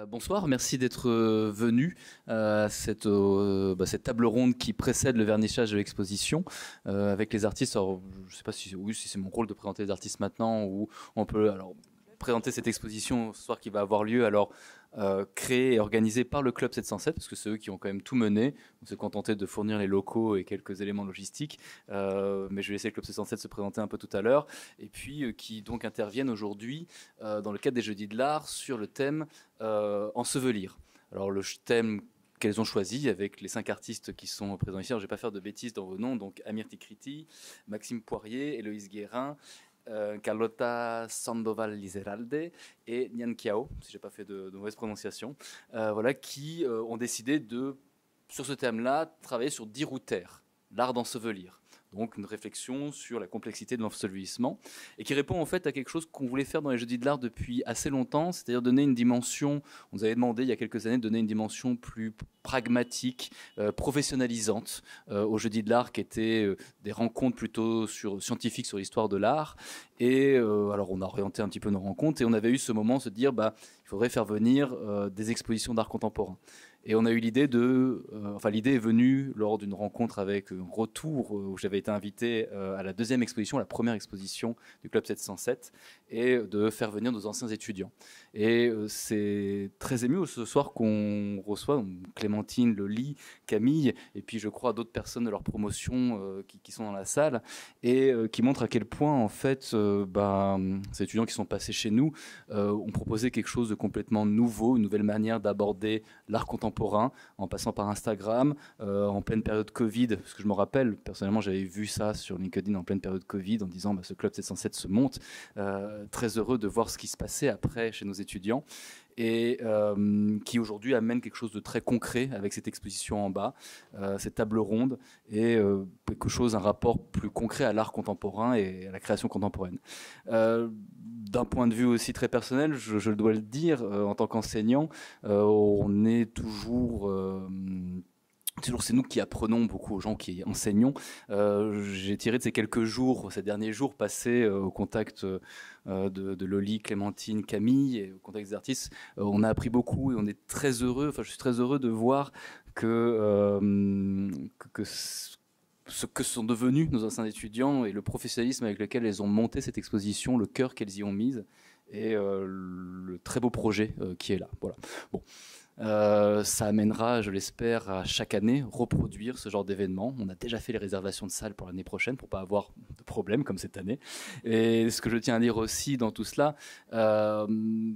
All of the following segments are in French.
Bonsoir, merci d'être venu à cette table ronde qui précède le vernissage de l'exposition avec les artistes. Alors, je ne sais pas si c'est mon rôle de présenter les artistes maintenant ou on peut présenter cette exposition ce soir qui va avoir lieu. Alors, créée et organisée par le Club 707, parce que c'est eux qui ont quand même tout mené. On s'est contenté de fournir les locaux et quelques éléments logistiques, mais je vais laisser le Club 707 se présenter un peu tout à l'heure, et puis qui donc interviennent aujourd'hui dans le cadre des Jeudis de l'Art sur le thème Ensevelir. Alors le thème qu'elles ont choisi avec les 5 artistes qui sont présents ici. Alors, je ne vais pas faire de bêtises dans vos noms, donc Amir Tikriti, Maxime Poirier, Héloïse Guérin, Carlota Sandoval Lizeralde et Nian Kiao, si j'ai pas fait de mauvaise prononciation, voilà, qui ont décidé de, sur ce thème-là, travailler sur Dirouter, l'art d'ensevelir. Donc une réflexion sur la complexité de l'ensevelissement et qui répond en fait à quelque chose qu'on voulait faire dans les Jeudis de l'Art depuis assez longtemps, c'est-à-dire donner une dimension, on nous avait demandé il y a quelques années de donner une dimension plus pragmatique, professionnalisante aux Jeudis de l'Art qui étaient des rencontres plutôt scientifiques sur l'histoire de l'art. Et alors on a orienté un petit peu nos rencontres et on avait eu ce moment de se dire il faudrait faire venir des expositions d'art contemporain. Et on a eu l'idée l'idée est venue lors d'une rencontre avec un retour où j'avais été invité à la deuxième exposition, la première exposition du Club 707, et de faire venir nos anciens étudiants. Et c'est très ému ce soir qu'on reçoit Clémentine, Loli, Camille, et puis je crois d'autres personnes de leur promotion qui sont dans la salle, et qui montrent à quel point en fait ces étudiants qui sont passés chez nous ont proposé quelque chose de complètement nouveau, une nouvelle manière d'aborder l'art contemporain en passant par Instagram, en pleine période Covid, parce que je me rappelle, personnellement, j'avais vu ça sur LinkedIn en pleine période Covid, en disant ce Club 707 se monte, très heureux de voir ce qui se passait après chez nos étudiants, et qui aujourd'hui amène quelque chose de très concret avec cette exposition en bas, cette table ronde, et un rapport plus concret à l'art contemporain et à la création contemporaine. D'un point de vue aussi très personnel, je dois le dire, en tant qu'enseignant, on est toujours... c'est nous qui apprenons beaucoup aux gens qui enseignons. J'ai tiré de ces quelques jours, ces derniers jours passés au contact de Loli, Clémentine, Camille, et au contact des artistes, on a appris beaucoup et on est très heureux. Enfin, je suis très heureux de voir que ce que sont devenus nos anciens étudiants et le professionnalisme avec lequel elles ont monté cette exposition, le cœur qu'elles y ont mis et le très beau projet qui est là. Voilà. Bon. Ça amènera, je l'espère, à chaque année reproduire ce genre d'événement. On a déjà fait les réservations de salles pour l'année prochaine pour pas avoir de problème comme cette année. Et ce que je tiens à dire aussi dans tout cela,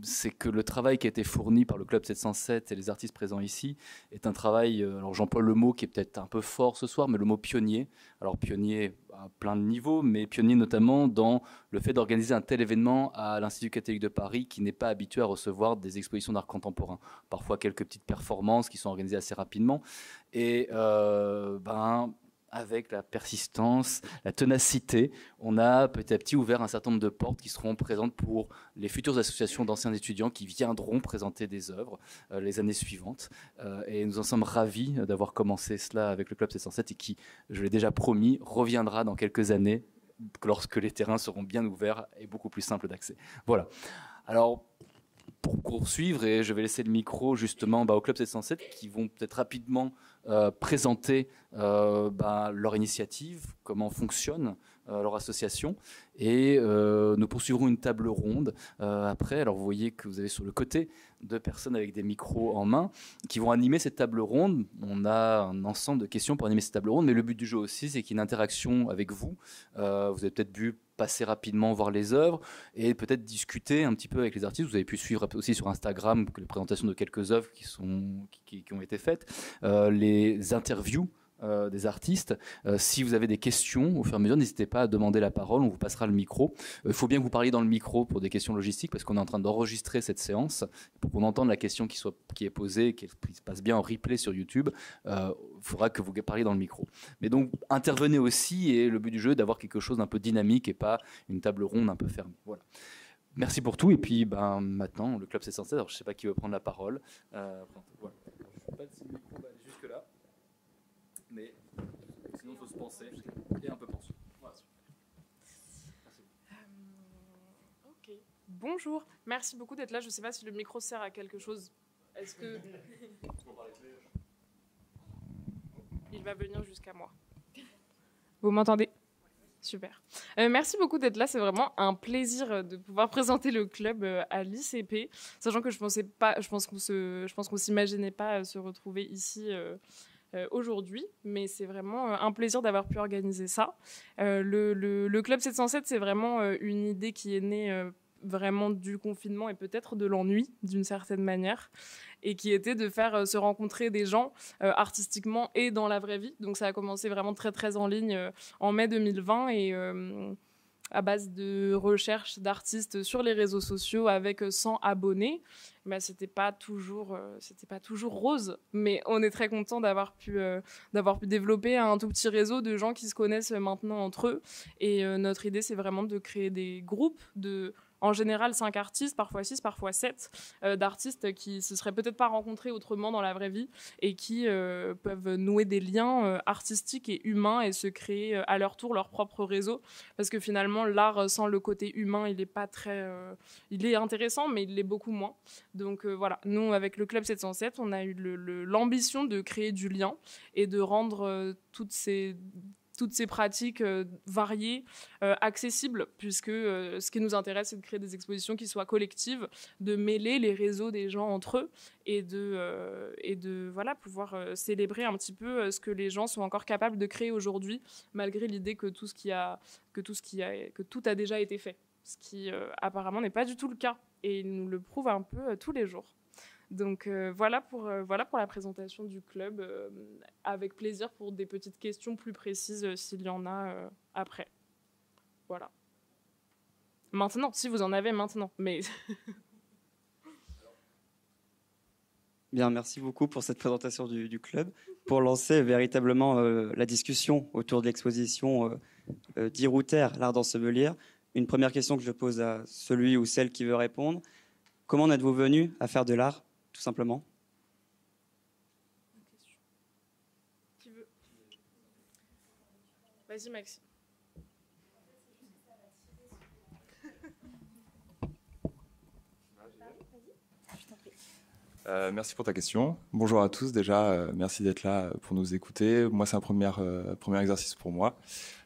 c'est que le travail qui a été fourni par le Club 707 et les artistes présents ici est un travail, alors j'emploie le mot qui est peut-être un peu fort ce soir, mais le mot pionnier. Alors pionnier à plein de niveaux, mais pionnier notamment dans le fait d'organiser un tel événement à l'Institut catholique de Paris qui n'est pas habitué à recevoir des expositions d'art contemporain. Parfois quelques petites performances qui sont organisées assez rapidement. Et avec la persistance, la ténacité, on a petit à petit ouvert un certain nombre de portes qui seront présentes pour les futures associations d'anciens étudiants qui viendront présenter des œuvres les années suivantes. Et nous en sommes ravis d'avoir commencé cela avec le Club 707 et qui, je l'ai déjà promis, reviendra dans quelques années lorsque les terrains seront bien ouverts et beaucoup plus simples d'accès. Voilà. Alors, pour poursuivre, et je vais laisser le micro justement au Club 707 qui vont peut-être rapidement présenter leur initiative, comment fonctionne leur association, et nous poursuivrons une table ronde après. Alors vous voyez que vous avez sur le côté 2 personnes avec des micros en main qui vont animer cette table ronde. On a un ensemble de questions pour animer cette table ronde, mais le but du jeu aussi, c'est qu'il y ait une interaction avec vous. Vous avez peut-être vu passer rapidement voir les œuvres et peut-être discuter un petit peu avec les artistes. Vous avez pu suivre aussi sur Instagram les présentations de quelques œuvres qui ont été faites, les interviews des artistes. Si vous avez des questions au fur et à mesure, n'hésitez pas à demander la parole, on vous passera le micro. Il faut bien que vous parliez dans le micro pour des questions logistiques parce qu'on est en train d'enregistrer cette séance pour qu'on entende la question qui est posée et qu'elle se passe bien en replay sur YouTube. Il faudra que vous parliez dans le micro. Mais donc intervenez aussi, et le but du jeu est d'avoir quelque chose d'un peu dynamique et pas une table ronde un peu fermée. Voilà. Merci pour tout, et puis maintenant le Club 707, alors je ne sais pas qui veut prendre la parole. Voilà. Je ne sais pas si le micro va aller jusque là, mais sinon il faut se penser et un peu penser. Voilà. Ok. Bonjour, merci beaucoup d'être là. Je ne sais pas si le micro sert à quelque chose. Est-ce que... Il va venir jusqu'à moi. Vous m'entendez ? Super. Merci beaucoup d'être là. C'est vraiment un plaisir de pouvoir présenter le club à l'ICP, sachant que je pense qu'on s'imaginait pas se retrouver ici aujourd'hui, mais c'est vraiment un plaisir d'avoir pu organiser ça. Le club 707, c'est vraiment une idée qui est née vraiment du confinement et peut-être de l'ennui d'une certaine manière, et qui était de faire se rencontrer des gens artistiquement et dans la vraie vie. Donc ça a commencé vraiment très très en ligne en mai 2020 et à base de recherche d'artistes sur les réseaux sociaux avec 100 abonnés. Bah, c'était pas toujours rose, mais on est très content d'avoir pu développer un tout petit réseau de gens qui se connaissent maintenant entre eux. Et notre idée, c'est vraiment de créer des groupes de, en général, 5 artistes, parfois 6, parfois 7, d'artistes qui se seraient peut-être pas rencontrés autrement dans la vraie vie et qui peuvent nouer des liens artistiques et humains et se créer à leur tour leur propre réseau. Parce que finalement, l'art sans le côté humain, il est pas très... il est intéressant, mais il l'est beaucoup moins. Donc voilà, nous, avec le Club 707, on a eu l'ambition de créer du lien et de rendre toutes ces pratiques variées, accessibles, puisque ce qui nous intéresse, c'est de créer des expositions qui soient collectives, de mêler les réseaux des gens entre eux et de voilà, pouvoir célébrer un petit peu ce que les gens sont encore capables de créer aujourd'hui, malgré l'idée que tout a déjà été fait, ce qui apparemment n'est pas du tout le cas, et il nous le prouve un peu tous les jours. Donc voilà pour la présentation du club, avec plaisir pour des petites questions plus précises s'il y en a après. Voilà. Maintenant, si vous en avez maintenant, mais... Bien, merci beaucoup pour cette présentation du club. Pour lancer véritablement la discussion autour de l'exposition d'Irouter, l'art d'ensevelir, une première question que je pose à celui ou celle qui veut répondre. Comment en êtes-vous venu à faire de l'art, tout simplement ? Qui veut ? Vas-y, Maxime. Merci pour ta question. Bonjour à tous déjà, merci d'être là pour nous écouter. Moi, c'est un premier exercice pour moi.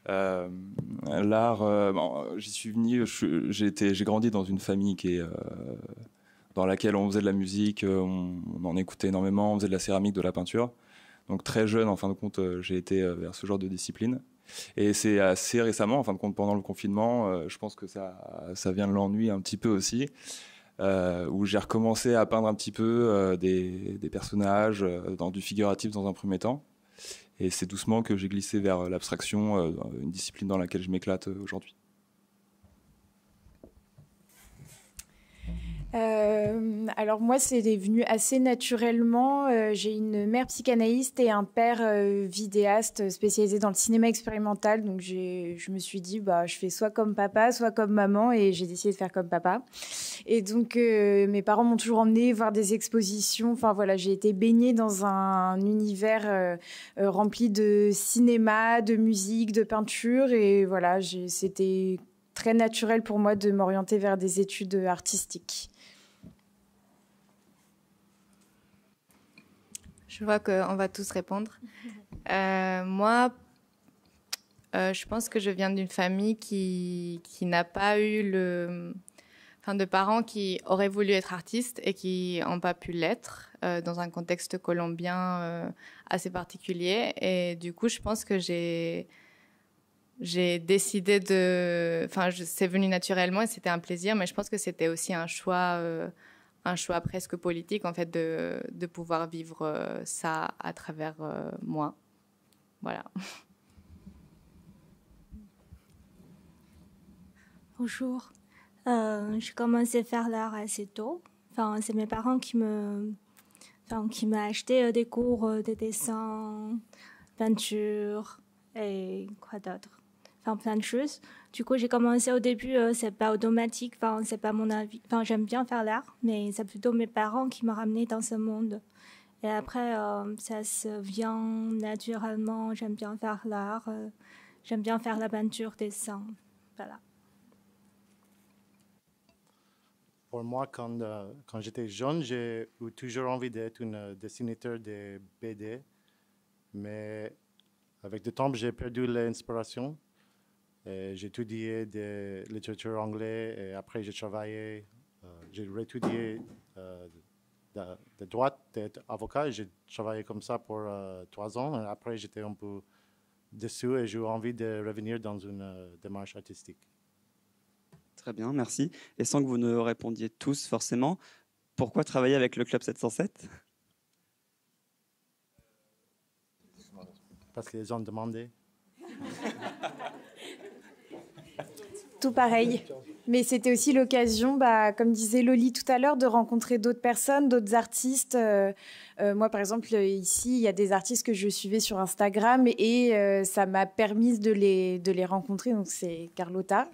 L'art, j'y suis venu, j'ai grandi dans une famille dans laquelle on faisait de la musique, on en écoutait énormément, on faisait de la céramique, de la peinture. Donc très jeune, en fin de compte, j'ai été vers ce genre de discipline. Et c'est assez récemment, en fin de compte, pendant le confinement, je pense que ça vient de l'ennui un petit peu aussi. Où j'ai recommencé à peindre un petit peu des personnages dans du figuratif dans un premier temps. Et c'est doucement que j'ai glissé vers l'abstraction, une discipline dans laquelle je m'éclate aujourd'hui. Alors moi, c'est venu assez naturellement. J'ai une mère psychanalyste et un père vidéaste spécialisé dans le cinéma expérimental. Donc je me suis dit, je fais soit comme papa, soit comme maman, et j'ai décidé de faire comme papa. Et donc mes parents m'ont toujours emmenée voir des expositions. Enfin voilà, j'ai été baignée dans un univers rempli de cinéma, de musique, de peinture, et voilà, c'était très naturel pour moi de m'orienter vers des études artistiques. Je vois qu'on va tous répondre. Moi, je pense que je viens d'une famille qui n'a pas eu de parents qui auraient voulu être artistes et qui n'ont pas pu l'être dans un contexte colombien assez particulier. Et du coup, je pense que j'ai décidé c'est venu naturellement et c'était un plaisir, mais je pense que c'était aussi un choix presque politique, en fait, de pouvoir vivre ça à travers moi. Voilà. Bonjour. J'ai commencé à faire l'art assez tôt. Enfin, c'est mes parents qui m'ont acheté des cours de dessin, peinture et quoi d'autre. Enfin, plein de choses. Du coup, j'ai commencé au début, c'est pas automatique, enfin, c'est pas mon avis. Enfin, j'aime bien faire l'art, mais c'est plutôt mes parents qui m'ont ramené dans ce monde. Et après, ça se vient naturellement. J'aime bien faire l'art, j'aime bien faire la peinture, dessin. Voilà. pour moi, quand j'étais jeune, j'ai eu toujours envie d'être un dessinateur de BD. Mais avec le temps, j'ai perdu l'inspiration. J'ai étudié de littérature anglaise et après j'ai travaillé, j'ai réétudié de droit, d'être avocat. J'ai travaillé comme ça pour 3 ans. Et après, j'étais un peu déçu et j'ai eu envie de revenir dans une démarche artistique. Très bien, merci. Et sans que vous ne répondiez tous forcément, pourquoi travailler avec le Club 707 ? Parce qu'ils ont demandé. Tout pareil. Mais c'était aussi l'occasion, comme disait Loli tout à l'heure, de rencontrer d'autres personnes, d'autres artistes. Moi, par exemple, ici, il y a des artistes que je suivais sur Instagram et ça m'a permis de les rencontrer. Donc, c'est Carlotta.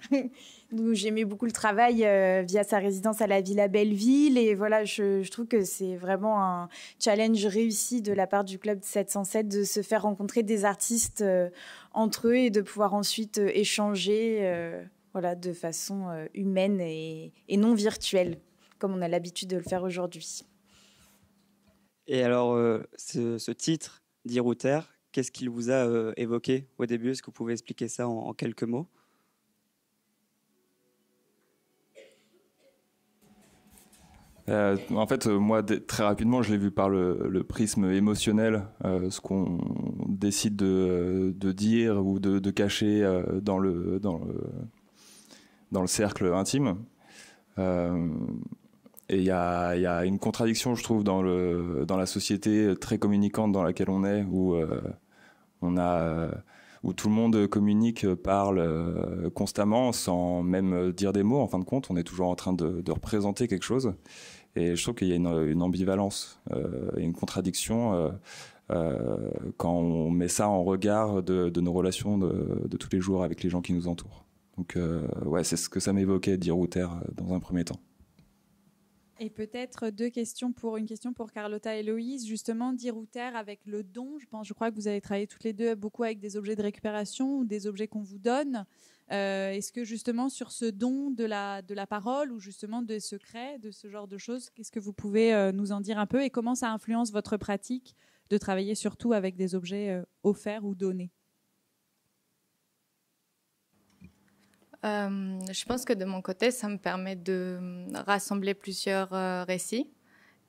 Donc, j'aimais beaucoup le travail via sa résidence à la Villa Belleville. Et voilà, je trouve que c'est vraiment un challenge réussi de la part du Club 707 de se faire rencontrer des artistes entre eux et de pouvoir ensuite échanger voilà, de façon humaine et non virtuelle, comme on a l'habitude de le faire aujourd'hui. Et alors, ce titre, Dire ou taire, qu'est-ce qu'il vous a évoqué au début ? Est-ce que vous pouvez expliquer ça en quelques mots ? En fait, moi, très rapidement, je l'ai vu par le prisme émotionnel, ce qu'on décide de dire ou de cacher dans le cercle intime. Et il y a une contradiction, je trouve, dans la société très communicante dans laquelle on est, où tout le monde communique, parle constamment, sans même dire des mots. En fin de compte, on est toujours en train de représenter quelque chose. Et je trouve qu'il y a une ambivalence et une contradiction quand on met ça en regard de nos relations de tous les jours avec les gens qui nous entourent. Donc, ouais, c'est ce que ça m'évoquait, Dire ou taire, dans un premier temps. Et peut-être une question pour Carlotta et Loïse, justement, Dire ou taire avec le don. Je crois que vous avez travaillé toutes les deux beaucoup avec des objets de récupération ou des objets qu'on vous donne. Est-ce que justement sur ce don de la parole ou justement des secrets, de ce genre de choses, qu'est-ce que vous pouvez nous en dire un peu et comment ça influence votre pratique de travailler surtout avec des objets offerts ou donnés ? Je pense que de mon côté, ça me permet de rassembler plusieurs récits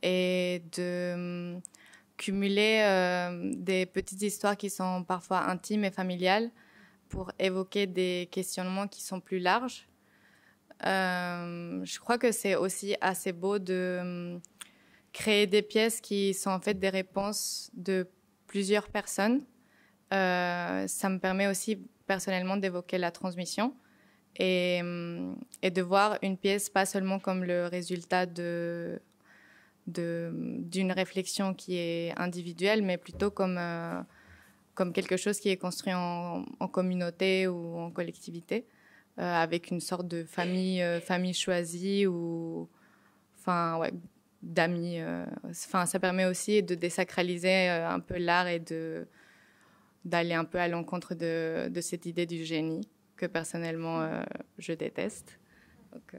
et de cumuler des petites histoires qui sont parfois intimes et familiales pour évoquer des questionnements qui sont plus larges. Je crois que c'est aussi assez beau de créer des pièces qui sont en fait des réponses de plusieurs personnes. Ça me permet aussi personnellement d'évoquer la transmission et de voir une pièce pas seulement comme le résultat d'une réflexion qui est individuelle, mais plutôt comme quelque chose qui est construit en communauté ou en collectivité, avec une sorte de famille choisie ou d'amis. Ça permet aussi de désacraliser un peu l'art et d'aller un peu à l'encontre de cette idée du génie que personnellement je déteste. Donc,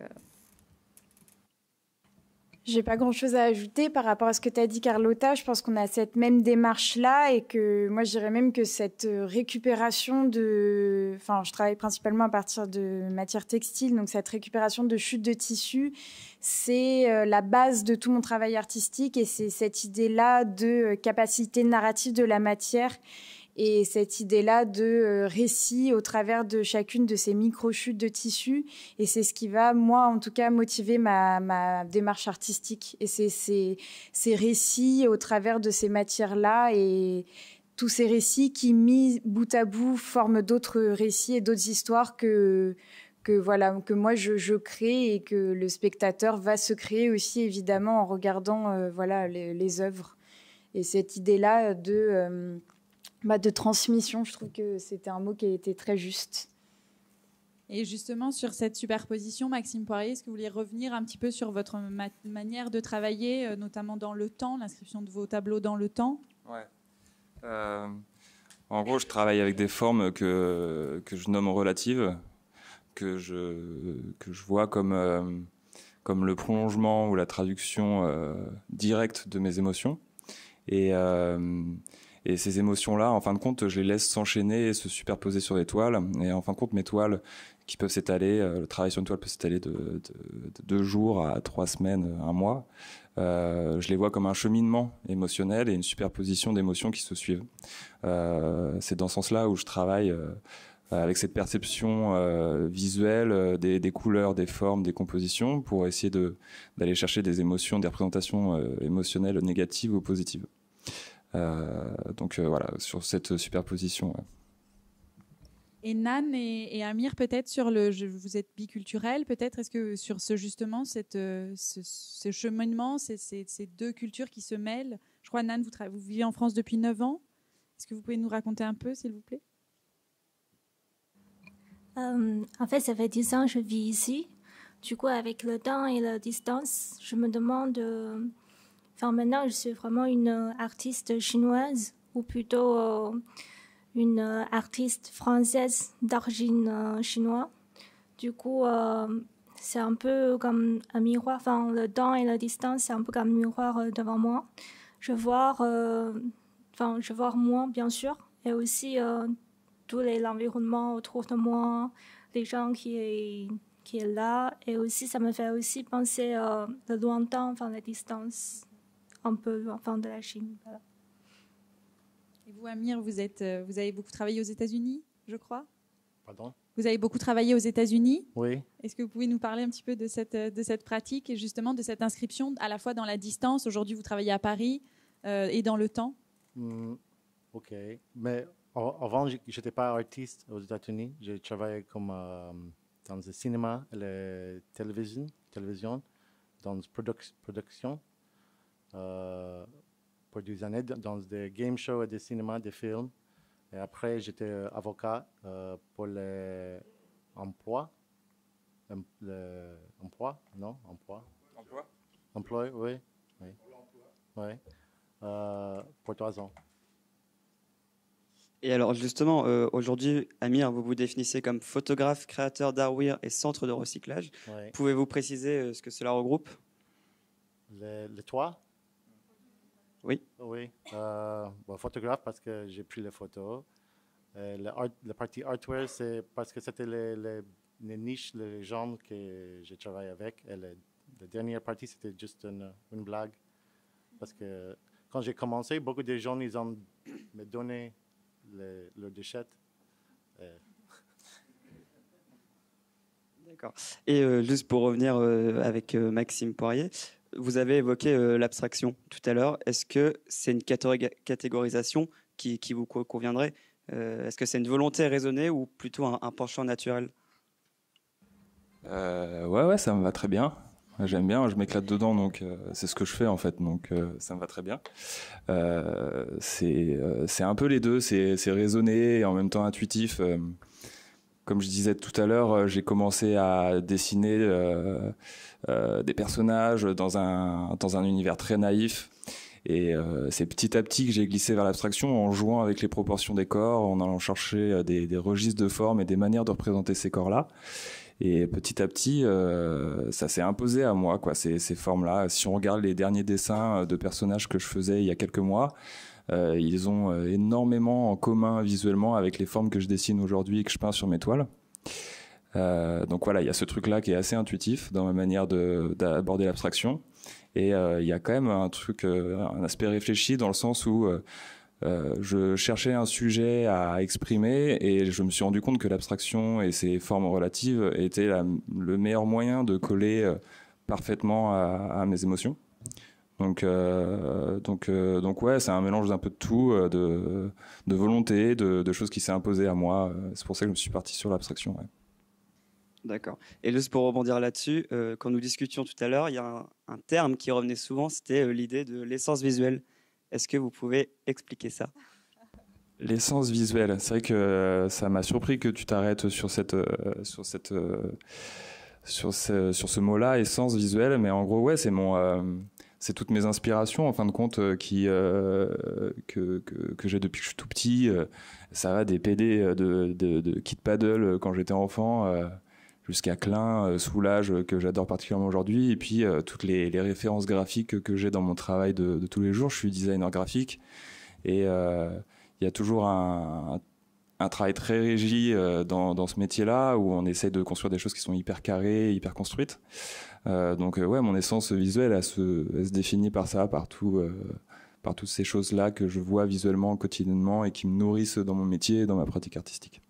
J'ai pas grand-chose à ajouter par rapport à ce que tu as dit, Carlotta. Je pense qu'on a cette même démarche-là et que moi, je dirais même que cette récupération je travaille principalement à partir de matières textiles, donc cette récupération de chutes de tissu, c'est la base de tout mon travail artistique et c'est cette idée-là de capacité narrative de la matière et cette idée-là de récit au travers de chacune de ces micro-chutes de tissu. Et c'est ce qui va, moi, en tout cas, motiver ma démarche artistique. Et c'est ces récits au travers de ces matières-là et tous ces récits qui, mis bout à bout, forment d'autres récits et d'autres histoires que moi, je crée et que le spectateur va se créer aussi, évidemment, en regardant les œuvres. Et cette idée-là de transmission, je trouve que c'était un mot qui a été très juste. Et justement, sur cette superposition, Maxime Poirier, est-ce que vous vouliez revenir un petit peu sur votre manière de travailler, notamment dans le temps, l'inscription de vos tableaux dans le temps ? Ouais. En gros, je travaille avec des formes que je nomme relatives, que je vois comme comme le prolongement ou la traduction directe de mes émotions. Et ces émotions-là, en fin de compte, je les laisse s'enchaîner et se superposer sur les toiles. Et en fin de compte, mes toiles qui peuvent s'étaler, le travail sur une toile peut s'étaler de 2 jours à 3 semaines, 1 mois. Je les vois comme un cheminement émotionnel et une superposition d'émotions qui se suivent. C'est dans ce sens-là où je travaille avec cette perception visuelle des couleurs, des formes, des compositions, pour essayer d'aller chercher des émotions, des représentations émotionnelles négatives ou positives. Donc voilà, sur cette superposition. Ouais. Et Nan et Amir, peut-être vous êtes biculturels, peut-être est-ce que sur ce cheminement, ces 2 cultures qui se mêlent, je crois Nan, vous vivez en France depuis 9 ans, est-ce que vous pouvez nous raconter un peu, s'il vous plaît? En fait, ça fait 10 ans que je vis ici. Du coup, avec le temps et la distance, je me demande... maintenant, je suis vraiment une artiste chinoise ou plutôt une artiste française d'origine chinoise. Du coup, c'est un peu comme un miroir. Enfin, le temps et la distance, c'est un peu comme un miroir devant moi. Je vois moi, bien sûr, et aussi tout l'environnement autour de moi, les gens qui est là. Et aussi, ça me fait aussi penser le lointain, enfin, la distance un peu de la Chine. Voilà. Et vous, Amir, vous avez beaucoup travaillé aux États-Unis, je crois? Pardon? Vous avez beaucoup travaillé aux États-Unis? Oui. Est-ce que vous pouvez nous parler un petit peu de cette pratique et justement de cette inscription à la fois dans la distance? Aujourd'hui, vous travaillez à Paris et dans le temps. OK. Mais avant, je n'étais pas artiste aux États-Unis. J'ai travaillé comme dans le cinéma et la télévision, dans la production. Pour des années dans des game shows et des cinémas, des films. Et après, j'étais avocat pour l'emploi. Emploi, oui. Pour 3 ans. Et alors justement, aujourd'hui, Amir, vous vous définissez comme photographe, créateur d'artwork et centre de recyclage. Oui. Pouvez-vous préciser ce que cela regroupe? Le toit? Oui. Oui. Photographe parce que j'ai pris les photos. La partie artwork, c'est parce que c'était les niches, les gens que je travaille avec. Et la dernière partie, c'était juste une blague. Parce que quand j'ai commencé, beaucoup de gens, ils ont me donné leurs déchets. D'accord. Et juste pour revenir avec Maxime Poirier, vous avez évoqué l'abstraction tout à l'heure. Est-ce que c'est une catégorisation qui vous conviendrait? Est-ce que c'est une volonté raisonnée ou plutôt un penchant naturel? Ouais, ça me va très bien. J'aime bien, je m'éclate dedans, donc c'est ce que je fais en fait, donc ça me va très bien. C'est un peu les deux, c'est raisonné et en même temps intuitif. Comme je disais tout à l'heure, j'ai commencé à dessiner des personnages dans un univers très naïf. Et c'est petit à petit que j'ai glissé vers l'abstraction en jouant avec les proportions des corps, en allant chercher des registres de formes et des manières de représenter ces corps-là. Et petit à petit, ça s'est imposé à moi, quoi, ces formes-là. Si on regarde les derniers dessins de personnages que je faisais il y a quelques mois, ils ont énormément en commun visuellement avec les formes que je dessine aujourd'hui et que je peins sur mes toiles. Donc voilà, il y a ce truc-là qui est assez intuitif dans ma manière d'aborder l'abstraction. Et il y a quand même un aspect réfléchi dans le sens où je cherchais un sujet à exprimer et je me suis rendu compte que l'abstraction et ses formes relatives étaient le meilleur moyen de coller parfaitement à mes émotions. Donc ouais, c'est un mélange d'un peu de tout, de volonté, de choses qui s'est imposé à moi. C'est pour ça que je me suis parti sur l'abstraction. Ouais. D'accord. Et juste pour rebondir là-dessus, quand nous discutions tout à l'heure, il y a un terme qui revenait souvent, c'était l'idée de l'essence visuelle. Est-ce que vous pouvez expliquer ça? L'essence visuelle, c'est vrai que ça m'a surpris que tu t'arrêtes sur ce mot-là, essence visuelle, mais en gros, ouais, c'est toutes mes inspirations, en fin de compte, que j'ai depuis que je suis tout petit. Ça va des PD de Kid Paddle quand j'étais enfant, jusqu'à Klein, Soulage, que j'adore particulièrement aujourd'hui, et puis toutes les références graphiques que j'ai dans mon travail de tous les jours. Je suis designer graphique, et il y a toujours un travail très régi dans ce métier-là, où on essaie de construire des choses qui sont hyper carrées, hyper construites. Donc ouais, mon essence visuelle, elle se définit par ça, par toutes ces choses-là que je vois visuellement, quotidiennement, et qui me nourrissent dans mon métier et dans ma pratique artistique.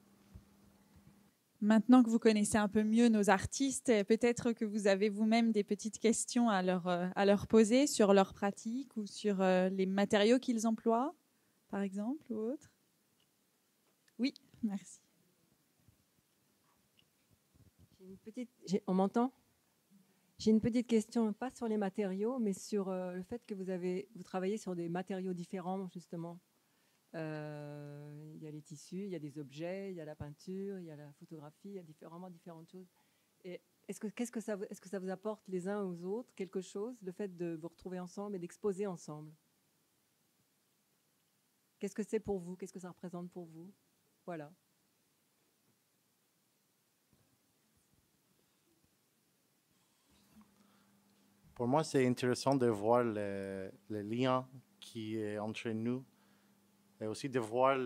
Maintenant que vous connaissez un peu mieux nos artistes, peut-être que vous avez vous-même des petites questions à leur poser sur leur pratique ou sur les matériaux qu'ils emploient, par exemple, ou autre. Oui, merci. On m'entend ? J'ai une petite question, pas sur les matériaux, mais sur le fait que vous travaillez sur des matériaux différents, justement. Il y a les tissus, il y a des objets, il y a la peinture, il y a la photographie, il y a vraiment différentes choses. Et est-ce que ça vous apporte les uns aux autres quelque chose, le fait de vous retrouver ensemble et d'exposer ensemble ? Qu'est-ce que c'est pour vous ? Qu'est-ce que ça représente pour vous ? Voilà. Pour moi, c'est intéressant de voir le lien qui est entre nous et aussi de voir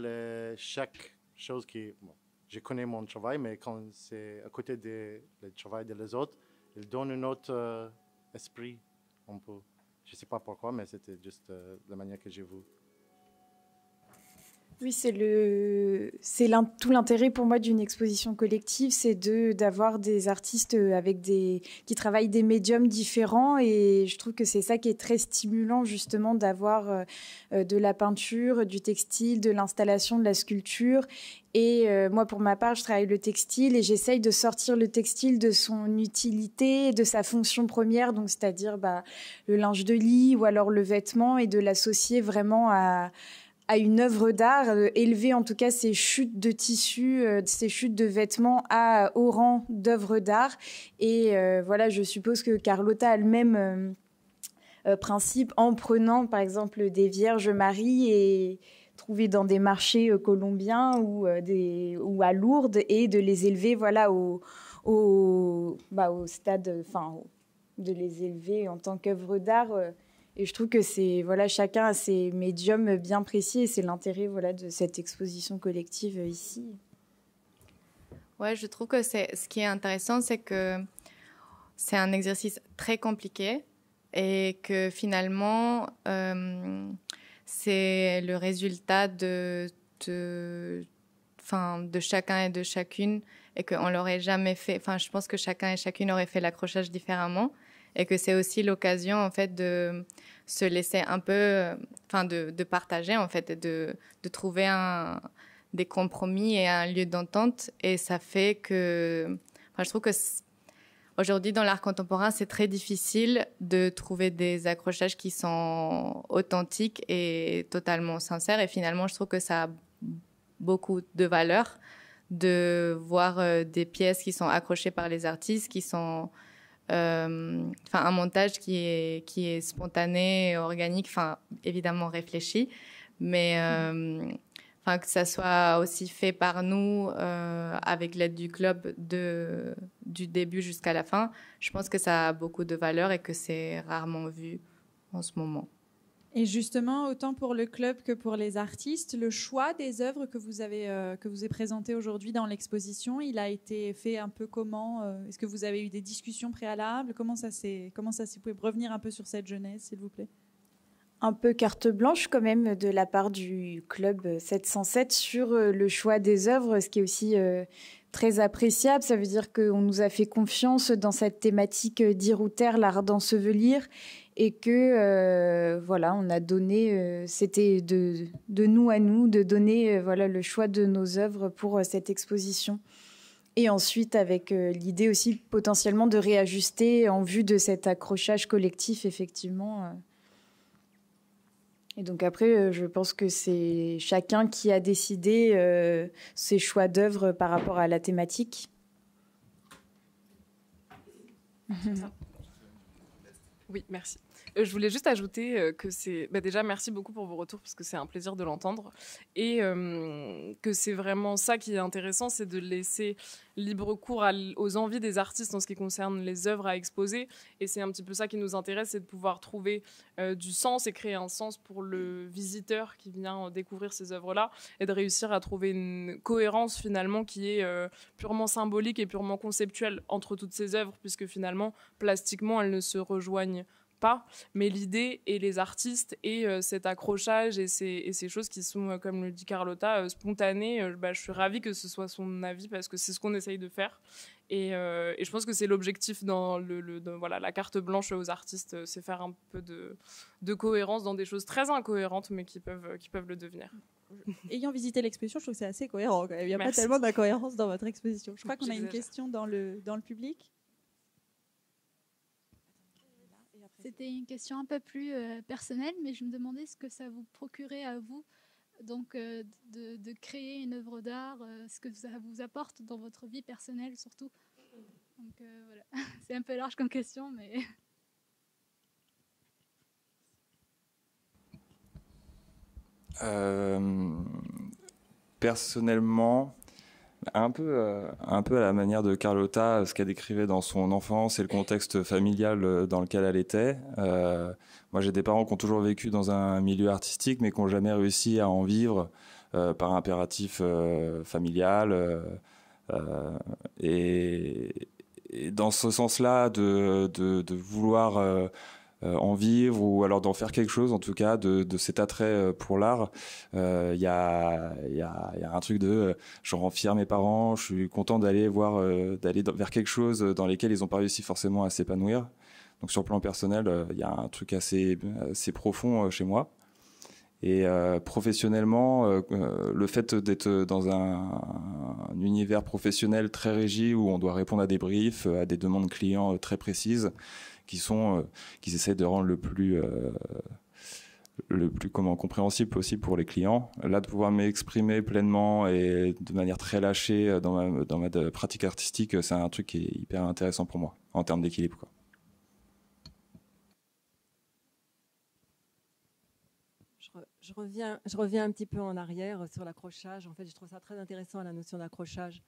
chaque chose qui... Bon, je connais mon travail, mais quand c'est à côté du travail des autres, il donne un autre esprit. Je ne sais pas pourquoi, mais c'était juste la manière que j'ai vu. Oui, tout l'intérêt pour moi d'une exposition collective, c'est d'avoir des artistes qui travaillent des médiums différents, et je trouve que c'est ça qui est très stimulant, justement, d'avoir de la peinture, du textile, de l'installation, de la sculpture. Et moi, pour ma part, je travaille le textile et j'essaye de sortir le textile de son utilité, de sa fonction première, donc c'est-à-dire le linge de lit ou alors le vêtement, et de l'associer vraiment à une œuvre d'art, élever en tout cas ces chutes de tissus, ces chutes de vêtements au rang d'œuvre d'art. Et voilà, je suppose que Carlotta a le même principe en prenant par exemple des Vierges Marie et trouvées dans des marchés colombiens ou à Lourdes, et de les élever voilà, au stade, de les élever en tant qu'œuvre d'art. Et je trouve que chacun a ses médiums bien précis, et c'est l'intérêt de cette exposition collective ici. Ouais, je trouve que ce qui est intéressant, c'est que c'est un exercice très compliqué et que finalement, c'est le résultat de chacun et de chacune, et qu'on l'aurait jamais fait. Enfin, je pense que chacun et chacune aurait fait l'accrochage différemment. Et que c'est aussi l'occasion, en fait, de se laisser un peu, de partager, en fait, et de trouver des compromis et un lieu d'entente. Et ça fait que, je trouve que aujourd'hui, dans l'art contemporain, c'est très difficile de trouver des accrochages qui sont authentiques et totalement sincères. Et finalement, je trouve que ça a beaucoup de valeur de voir des pièces qui sont accrochées par les artistes, qui sont... un montage qui est spontané, organique, évidemment réfléchi, mais que ça soit aussi fait par nous avec l'aide du club du début jusqu'à la fin. Je pense que ça a beaucoup de valeur et que c'est rarement vu en ce moment. Et justement, autant pour le club que pour les artistes, le choix des œuvres que vous avez présentées aujourd'hui dans l'exposition, il a été fait un peu comment ? Est-ce que vous avez eu des discussions préalables ? Comment ça s'est... Vous pouvez revenir un peu sur cette genèse, s'il vous plaît ? Un peu carte blanche quand même de la part du club 707 sur le choix des œuvres, ce qui est aussi très appréciable. Ça veut dire qu'on nous a fait confiance dans cette thématique d'Irouter, l'art d'ensevelir, et que on a donné, c'était de nous à nous, de donner le choix de nos œuvres pour cette exposition. Et ensuite, avec l'idée aussi potentiellement de réajuster en vue de cet accrochage collectif, effectivement. Et donc après, je pense que c'est chacun qui a décidé ses choix d'œuvres par rapport à la thématique. Oui, merci. Je voulais juste ajouter que c'est... déjà, merci beaucoup pour vos retours, parce que c'est un plaisir de l'entendre. Et que c'est vraiment ça qui est intéressant, c'est de laisser libre cours aux envies des artistes en ce qui concerne les œuvres à exposer. Et c'est un petit peu ça qui nous intéresse, c'est de pouvoir trouver du sens et créer un sens pour le visiteur qui vient découvrir ces œuvres-là, et de réussir à trouver une cohérence finalement qui est purement symbolique et purement conceptuelle entre toutes ces œuvres, puisque finalement, plastiquement, elles ne se rejoignent pas, mais l'idée et les artistes et cet accrochage et ces choses qui sont, comme le dit Carlotta, spontanées. Je suis ravie que ce soit son avis, parce que c'est ce qu'on essaye de faire. Et je pense que c'est l'objectif dans voilà, la carte blanche aux artistes, c'est faire un peu de cohérence dans des choses très incohérentes, mais qui peuvent le devenir. Ayant visité l'exposition, je trouve que c'est assez cohérent. Il n'y a pas Merci. tellement d'incohérence dans votre exposition. Je crois qu'on a une J'exagère. question dans le public. C'était une question un peu plus personnelle, mais je me demandais ce que ça vous procurait à vous, donc de créer une œuvre d'art, ce que ça vous apporte dans votre vie personnelle surtout. Donc voilà, c'est un peu large comme question, mais... Personnellement, un peu à la manière de Carlotta, ce qu'elle décrivait dans son enfance et le contexte familial dans lequel elle était. Moi, j'ai des parents qui ont toujours vécu dans un milieu artistique, mais qui n'ont jamais réussi à en vivre par impératif familial. Et dans ce sens-là, de vouloir en vivre, ou alors d'en faire quelque chose, en tout cas de cet attrait pour l'art, il y a un truc de je rends fier mes parents, je suis content d'aller vers quelque chose dans lequel ils n'ont pas réussi forcément à s'épanouir. Donc sur le plan personnel, il y a un truc assez profond chez moi. Et professionnellement, le fait d'être dans un univers professionnel très régi, où on doit répondre à des briefs, à des demandes clients très précises, qu'ils essaient de rendre le plus compréhensible possible pour les clients. Là, de pouvoir m'exprimer pleinement et de manière très lâchée dans ma pratique artistique, c'est un truc qui est hyper intéressant pour moi, en termes d'équilibre, quoi. Je reviens un petit peu en arrière sur l'accrochage. En fait, je trouve ça très intéressant, la notion d'accrochage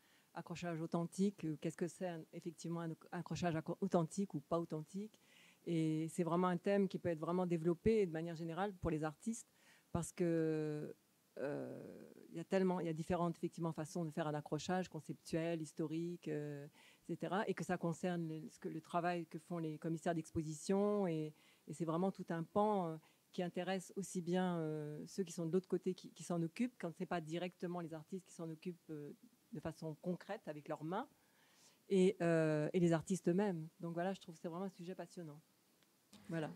authentique. Qu'est-ce que c'est effectivement un accrochage authentique ou pas authentique? Et c'est vraiment un thème qui peut être vraiment développé de manière générale pour les artistes, parce que il y a différentes effectivement façons de faire un accrochage conceptuel, historique, etc. Et que ça concerne le travail que font les commissaires d'exposition, et c'est vraiment tout un pan qui intéresse aussi bien ceux qui sont de l'autre côté qui s'en occupent, quand c'est pas directement les artistes qui s'en occupent de façon concrète avec leurs mains, et les artistes eux-mêmes. Donc voilà, je trouve que c'est vraiment un sujet passionnant. Voilà.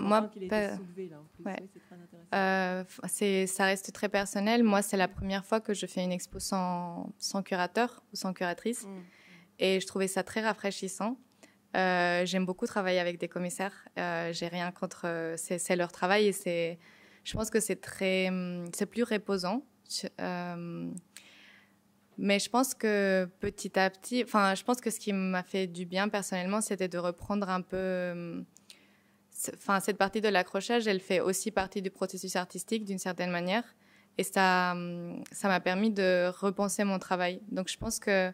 Moi, qu'il ait été soulevé, là, en plus. ouais. Oui, c'est très intéressant. Ça reste très personnel. Moi, c'est la première fois que je fais une expo sans curateur ou sans curatrice. Et je trouvais ça très rafraîchissant. J'aime beaucoup travailler avec des commissaires. J'ai rien contre... c'est leur travail, et je pense que c'est plus reposant. Mais je pense que petit à petit... je pense que ce qui m'a fait du bien personnellement, c'était de reprendre un peu... cette partie de l'accrochage, elle fait aussi partie du processus artistique d'une certaine manière. Et ça m'a permis de repenser mon travail. Donc je pense que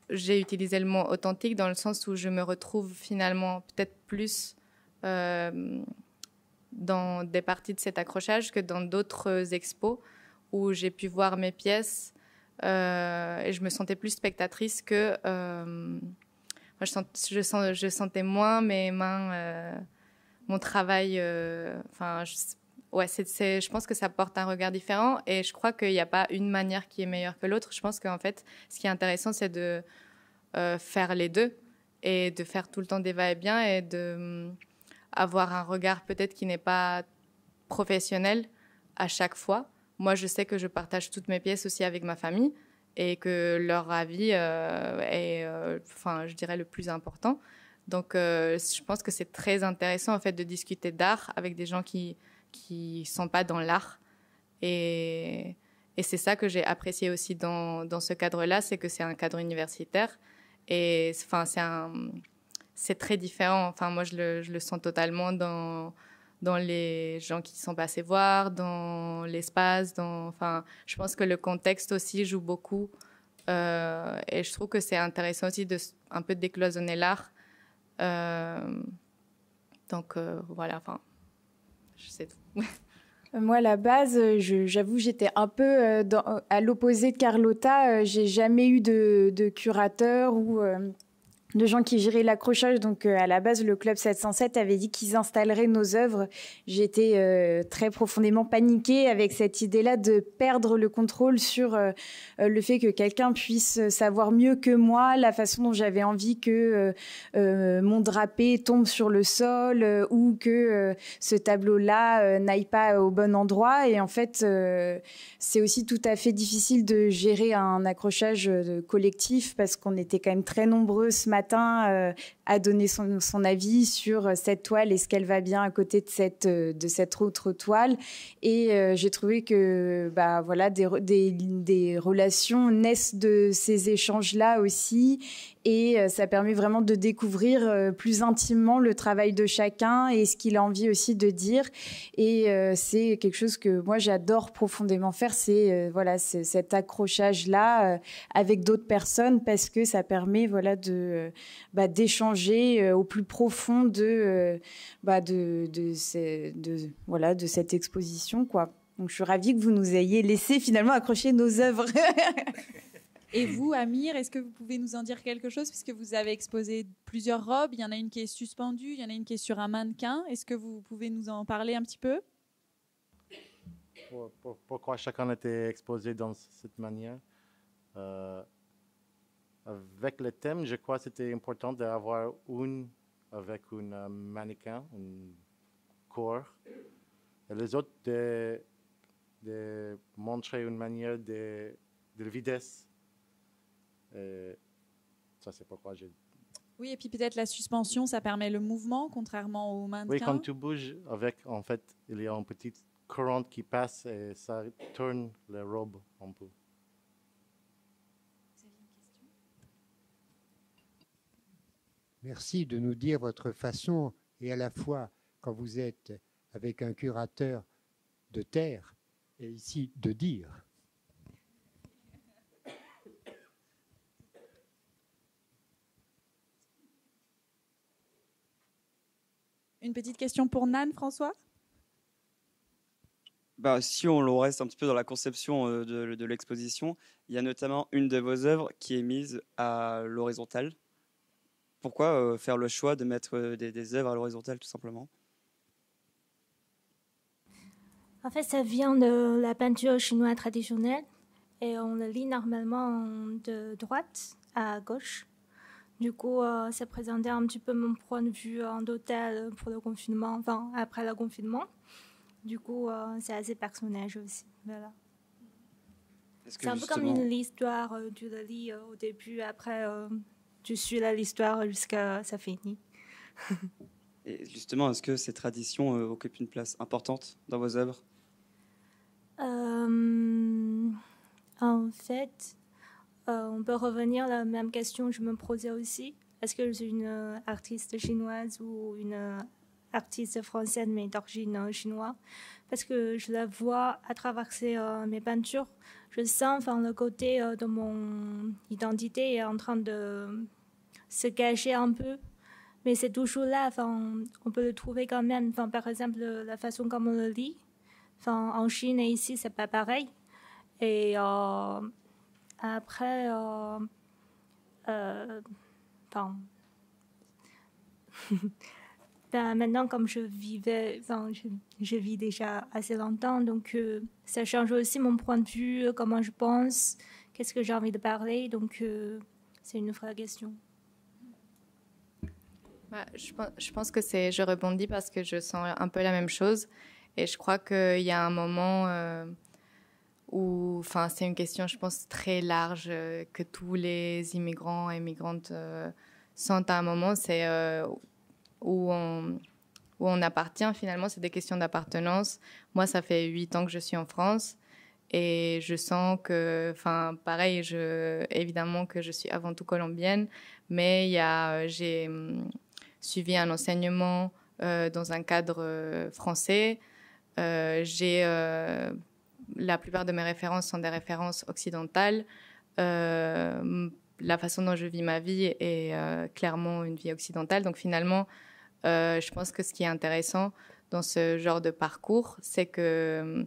j'ai utilisé le mot authentique dans le sens où je me retrouve finalement peut-être plus dans des parties de cet accrochage que dans d'autres expos où j'ai pu voir mes pièces et je me sentais plus spectatrice que... je sentais moins mes mains, mon travail. Je pense que ça porte un regard différent, et je crois qu'il n'y a pas une manière qui est meilleure que l'autre. Je pense qu'en fait, ce qui est intéressant, c'est de faire les deux, et de faire tout le temps des va-et-vient, et d'avoir un regard peut-être qui n'est pas professionnel à chaque fois. Moi, je sais que je partage toutes mes pièces aussi avec ma famille, et que leur avis est, je dirais, le plus important. Donc, je pense que c'est très intéressant, en fait, de discuter d'art avec des gens qui sont pas dans l'art. Et c'est ça que j'ai apprécié aussi dans ce cadre-là, c'est que c'est un cadre universitaire. Et c'est c'est très différent. Enfin, moi, je le sens totalement dans les gens qui sont passés voir, dans l'espace. Enfin, je pense que le contexte aussi joue beaucoup. Et je trouve que c'est intéressant aussi de un peu décloisonner l'art. Donc, voilà, enfin, je sais tout. Moi, à la base, j'avoue, j'étais un peu à l'opposé de Carlotta. J'ai jamais eu de curateur ou de gens qui géraient l'accrochage. Donc, à la base, le Club 707 avait dit qu'ils installeraient nos œuvres. J'étais très profondément paniquée avec cette idée-là de perdre le contrôle sur le fait que quelqu'un puisse savoir mieux que moi la façon dont j'avais envie que mon drapé tombe sur le sol ou que ce tableau-là n'aille pas au bon endroit. Et en fait, c'est aussi tout à fait difficile de gérer un accrochage collectif parce qu'on était quand même très nombreux ce matin à donner son avis sur cette toile, est-ce qu'elle va bien à côté de cette autre toile. Et j'ai trouvé que voilà, des relations naissent de ces échanges-là aussi. Et ça permet vraiment de découvrir plus intimement le travail de chacun et ce qu'il a envie aussi de dire. Et c'est quelque chose que moi, j'adore profondément faire, c'est voilà, cet accrochage-là avec d'autres personnes parce que ça permet voilà, d'échanger au plus profond de cette exposition, quoi. Donc, je suis ravie que vous nous ayez laissé finalement accrocher nos œuvres. Et vous, Amir, est-ce que vous pouvez nous en dire quelque chose puisque vous avez exposé plusieurs robes, il y en a une qui est suspendue, il y en a une qui est sur un mannequin. Est-ce que vous pouvez nous en parler un petit peu? Pourquoi chacun était exposé dans cette manière? Avec le thème, je crois que c'était important d'avoir une avec un mannequin, un corps, et les autres de montrer une manière de vitesse. Ça, c'est pourquoi j'ai... Oui, et puis peut-être la suspension, ça permet le mouvement, contrairement au mannequin. Oui, quand tu bouges avec, en fait, il y a un petit courant qui passe et ça tourne la robe un peu. Merci de nous dire votre façon, et à la fois quand vous êtes avec un curateur de taire et ici de dire. Une petite question pour Nan, François? Si on reste un petit peu dans la conception de l'exposition, il y a notamment une de vos œuvres qui est mise à l'horizontale. Pourquoi faire le choix de mettre des œuvres à l'horizontale, tout simplement? En fait, ça vient de la peinture chinoise traditionnelle et on le lit normalement de droite à gauche. Du coup, ça présentait un petit peu mon point de vue d'hôtel pour le confinement, enfin après le confinement. Du coup, c'est assez personnel aussi. Voilà. C'est un peu comme une histoire, tu le lis au début, après tu suis l'histoire jusqu'à ça finit. Et justement, est-ce que ces traditions occupent une place importante dans vos œuvres? En fait, on peut revenir à la même question que je me posais aussi. Est-ce que je suis une artiste chinoise ou une artiste française mais d'origine chinoise? Parce que je la vois à travers mes peintures. Je sens le côté de mon identité est en train de se cacher un peu. Mais c'est toujours là. On peut le trouver quand même. Par exemple, la façon comme on le lit. En Chine et ici, c'est pas pareil. Et après, maintenant, comme je vis déjà assez longtemps, donc ça change aussi mon point de vue, comment je pense, qu'est-ce que j'ai envie de parler. Donc, c'est une vraie question. Je pense que je rebondis parce que je sens un peu la même chose. Et je crois qu'il y a un moment où, c'est une question, je pense, très large que tous les immigrants et migrantes sentent à un moment. C'est où on appartient finalement. C'est des questions d'appartenance. Moi, ça fait 8 ans que je suis en France. Et je sens que, pareil, évidemment que je suis avant tout colombienne. Mais j'ai suivi un enseignement dans un cadre français. La plupart de mes références sont des références occidentales. La façon dont je vis ma vie est clairement une vie occidentale. Donc finalement, je pense que ce qui est intéressant dans ce genre de parcours, c'est que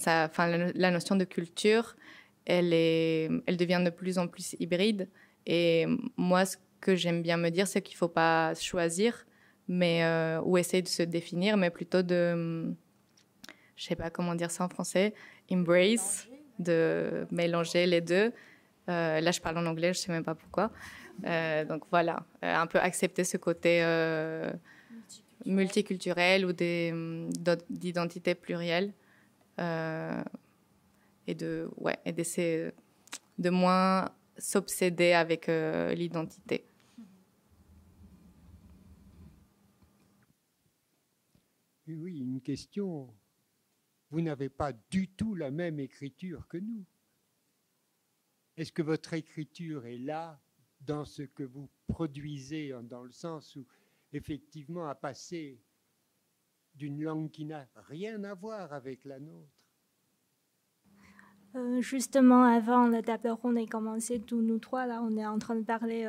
la notion de culture, elle devient de plus en plus hybride. Et moi, ce que j'aime bien me dire, c'est qu'il ne faut pas choisir ou essayer de se définir, mais plutôt je ne sais pas comment dire ça en français, embrace, de mélanger les deux. Là, je parle en anglais, je ne sais même pas pourquoi. Donc voilà, un peu accepter ce côté multiculturel ou d'identité plurielle et d'essayer de moins s'obséder avec l'identité. Oui, une question. Vous n'avez pas du tout la même écriture que nous. Est-ce que votre écriture est là dans ce que vous produisez, dans le sens où, effectivement, à passer d'une langue qui n'a rien à voir avec la nôtre? Justement, avant la table ronde ait commencé, tous nous trois, là, on est en train de parler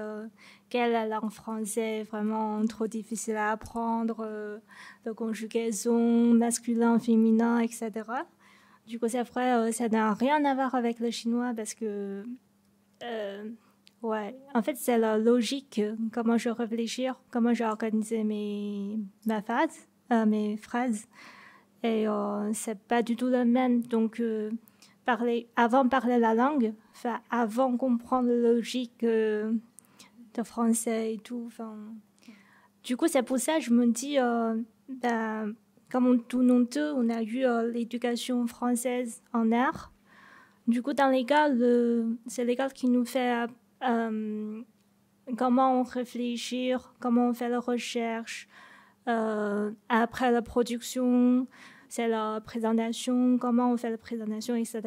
quelle est la langue française vraiment trop difficile à apprendre, de conjugaison, masculin, féminin, etc. Du coup, c'est vrai, ça n'a rien à voir avec le chinois parce que, en fait, c'est la logique, comment je réfléchis, comment j'ai organisé mes phrases. Et c'est pas du tout le même. Donc, avant de parler la langue, avant de comprendre la logique de français et tout. Du coup, c'est pour ça que je me dis, comme tout nous deux, on a eu l'éducation française en art. Du coup, dans l'école, c'est l'école qui nous fait comment on réfléchit, comment on fait la recherche, après la production, c'est la présentation, comment on fait la présentation, etc.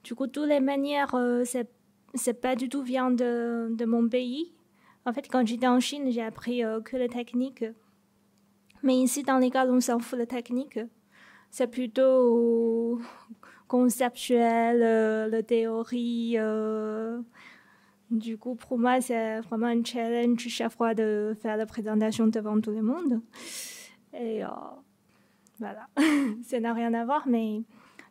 Du coup, toutes les manières, c'est pas du tout vient de mon pays. En fait, quand j'étais en Chine, j'ai appris que la technique. Mais ici, dans l'école, on s'en fout de la technique. C'est plutôt conceptuel, la théorie. Du coup, pour moi, c'est vraiment un challenge chaque fois de faire la présentation devant tout le monde. Et voilà, ça n'a rien à voir, mais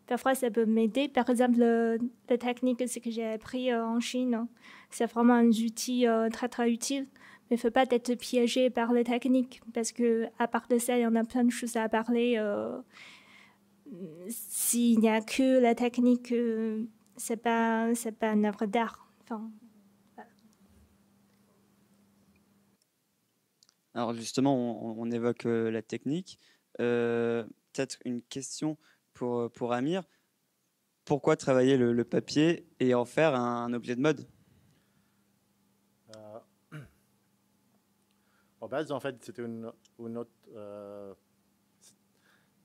parfois ça peut m'aider. Par exemple, la technique, ce que j'ai appris en Chine, c'est vraiment un outil très très utile. Mais il ne faut pas être piégé par les techniques, parce qu'à part de ça, il y en a plein de choses à parler. S'il n'y a que la technique, c'est pas une œuvre d'art. Enfin, voilà. Alors justement, on évoque la technique. Peut-être une question pour Amir. Pourquoi travailler le papier et en faire un objet de mode? En base, en fait, c'était une autre...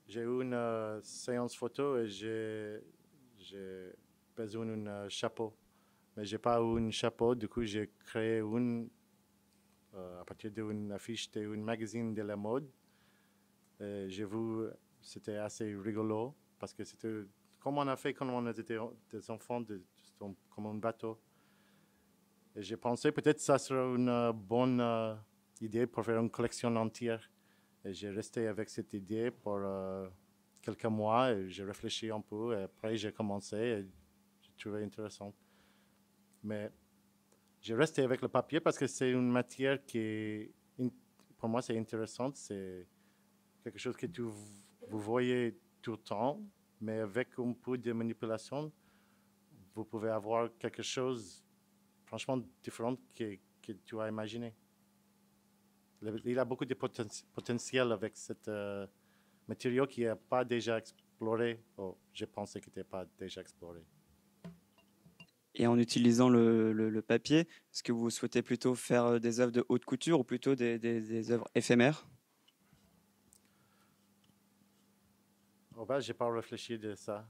j'ai eu une séance photo et j'ai besoin d'un chapeau. Mais je n'ai pas eu un chapeau, du coup, j'ai créé à partir d'une affiche d'un magazine de la mode. J'ai vu, c'était assez rigolo parce que c'était comme on a fait quand on était des enfants, comme un bateau. Et j'ai pensé peut-être que ça serait une bonne idée pour faire une collection entière. Et j'ai resté avec cette idée pour quelques mois et j'ai réfléchi un peu. Et après, j'ai commencé et j'ai trouvé intéressant. Mais j'ai resté avec le papier parce que c'est une matière qui, pour moi, c'est intéressante. C'est quelque chose que vous voyez tout le temps, mais avec un peu de manipulation, vous pouvez avoir quelque chose franchement différent que tu as imaginé. Il a beaucoup de potentiel avec ce matériau qui n'est pas déjà exploré, ou je pensais qu'il n'était pas déjà exploré. Et en utilisant le papier, est-ce que vous souhaitez plutôt faire des œuvres de haute couture ou plutôt des œuvres éphémères? Je n'ai pas réfléchi de ça.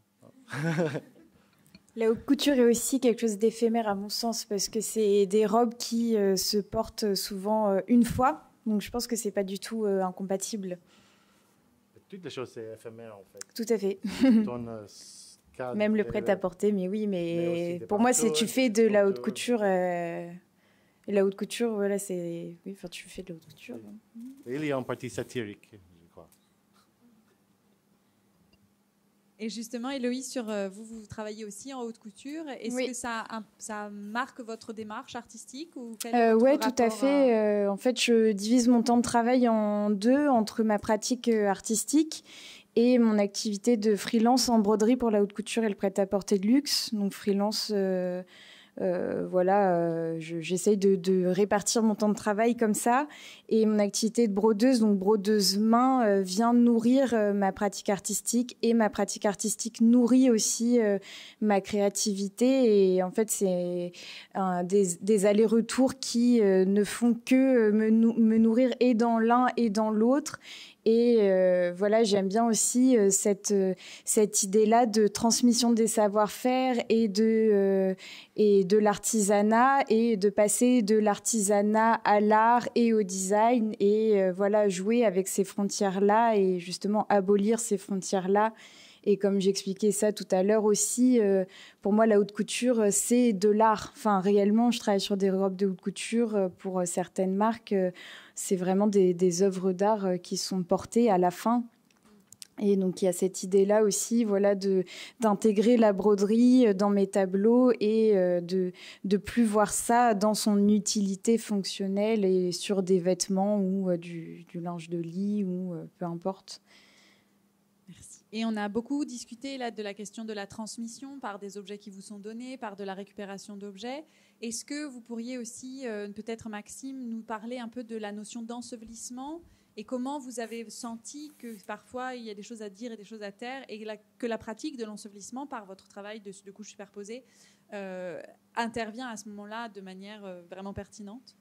La haute couture est aussi quelque chose d'éphémère à mon sens parce que c'est des robes qui se portent souvent une fois. Donc je pense que c'est pas du tout incompatible. Toutes les choses, c'est éphémère en fait. Tout à fait. Même le prêt-à-porter, mais oui, mais pour moi, c'est tu fais de la haute couture. Et la haute couture, voilà, c'est. Oui, enfin, tu fais de la haute couture. Il y a une partie satirique, je crois. Et justement, Héloïse, sur vous travaillez aussi en haute couture. Est-ce que ça marque votre démarche artistique ou ouais, tout à fait. En fait, je divise mon temps de travail en deux, entre ma pratique artistique et mon activité de freelance en broderie pour la haute couture et le prêt-à-porter de luxe. Donc freelance, voilà, j'essaye de répartir mon temps de travail comme ça. Et mon activité de brodeuse, donc brodeuse main, vient nourrir ma pratique artistique. Et ma pratique artistique nourrit aussi ma créativité. Et en fait, c'est des allers-retours qui ne font que me nourrir et dans l'un et dans l'autre. Et voilà, j'aime bien aussi cette idée-là de transmission des savoir-faire et de l'artisanat et de passer de l'artisanat à l'art et au design et voilà, jouer avec ces frontières-là et justement abolir ces frontières-là. Et comme j'expliquais ça tout à l'heure aussi, pour moi, la haute couture, c'est de l'art. Enfin, réellement, je travaille sur des robes de haute couture pour certaines marques. C'est vraiment des œuvres d'art qui sont portées à la fin. Et donc, il y a cette idée-là aussi, voilà, d'intégrer la broderie dans mes tableaux et de plus voir ça dans son utilité fonctionnelle et sur des vêtements ou du linge de lit ou peu importe. Merci. Et on a beaucoup discuté là de la question de la transmission par des objets qui vous sont donnés, par de la récupération d'objets. Est-ce que vous pourriez aussi, peut-être Maxime, nous parler un peu de la notion d'ensevelissement et comment vous avez senti que parfois il y a des choses à dire et des choses à taire et que la pratique de l'ensevelissement par votre travail de couches superposées intervient à ce moment-là de manière vraiment pertinente?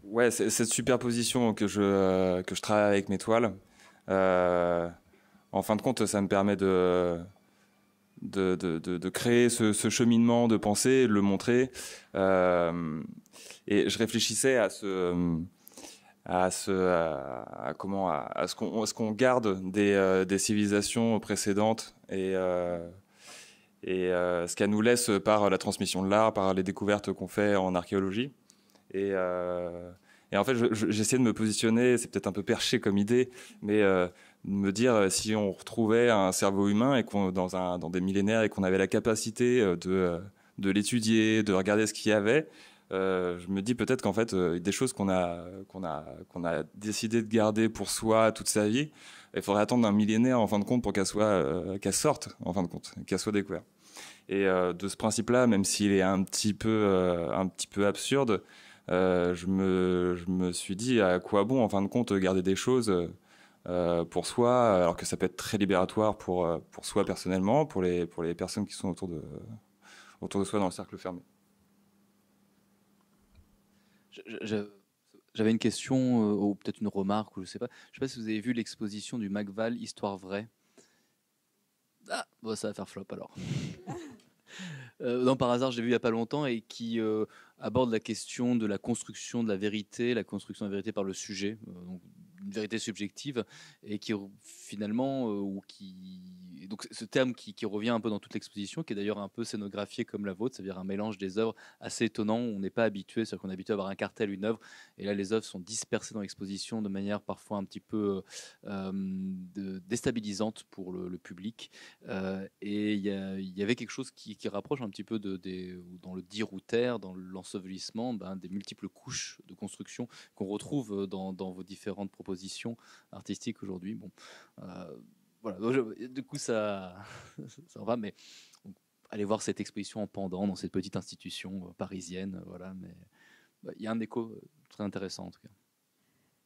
Ouais, c'est cette superposition que je travaille avec mes toiles. En fin de compte, ça me permet de créer ce cheminement de pensée, de le montrer. Et je réfléchissais à ce qu'on garde des civilisations précédentes et ce qu'elle nous laisse par la transmission de l'art, par les découvertes qu'on fait en archéologie. Et en fait, j'essaie de me positionner, c'est peut-être un peu perché comme idée, mais de me dire si on retrouvait un cerveau humain et dans des millénaires et qu'on avait la capacité de l'étudier, de regarder ce qu'il y avait, je me dis peut-être qu'en fait, des choses qu'on a décidé de garder pour soi toute sa vie, il faudrait attendre un millénaire en fin de compte pour qu'elle sorte en fin de compte, qu'elle soit découverte. Et de ce principe-là, même s'il est un petit peu absurde, je me suis dit à quoi bon en fin de compte garder des choses pour soi, alors que ça peut être très libératoire pour soi personnellement, pour les personnes qui sont autour de soi dans le cercle fermé. J'avais une question ou peut-être une remarque, ou je sais pas si vous avez vu l'exposition du Macval Histoire vraie. Ah, bon, ça va faire flop alors. Non, par hasard, j'ai vu il n'y a pas longtemps et qui aborde la question de la construction de la vérité par le sujet, donc une vérité subjective, et qui finalement, donc ce terme qui revient un peu dans toute l'exposition, qui est d'ailleurs un peu scénographié comme la vôtre, c'est-à-dire un mélange des œuvres assez étonnant, où on n'est pas habitué, c'est-à-dire qu'on est habitué à avoir un cartel, une œuvre, et là les œuvres sont dispersées dans l'exposition de manière parfois un petit peu déstabilisante pour le public, et il y avait quelque chose qui rapproche un petit peu dans le dire ou taire, dans l'ensevelissement, des multiples couches de construction qu'on retrouve dans vos différentes propositions artistiques aujourd'hui. Bon, voilà. Du coup, ça va, mais allez voir cette exposition en pendant dans cette petite institution parisienne. Voilà, mais il y a un écho très intéressant en tout cas.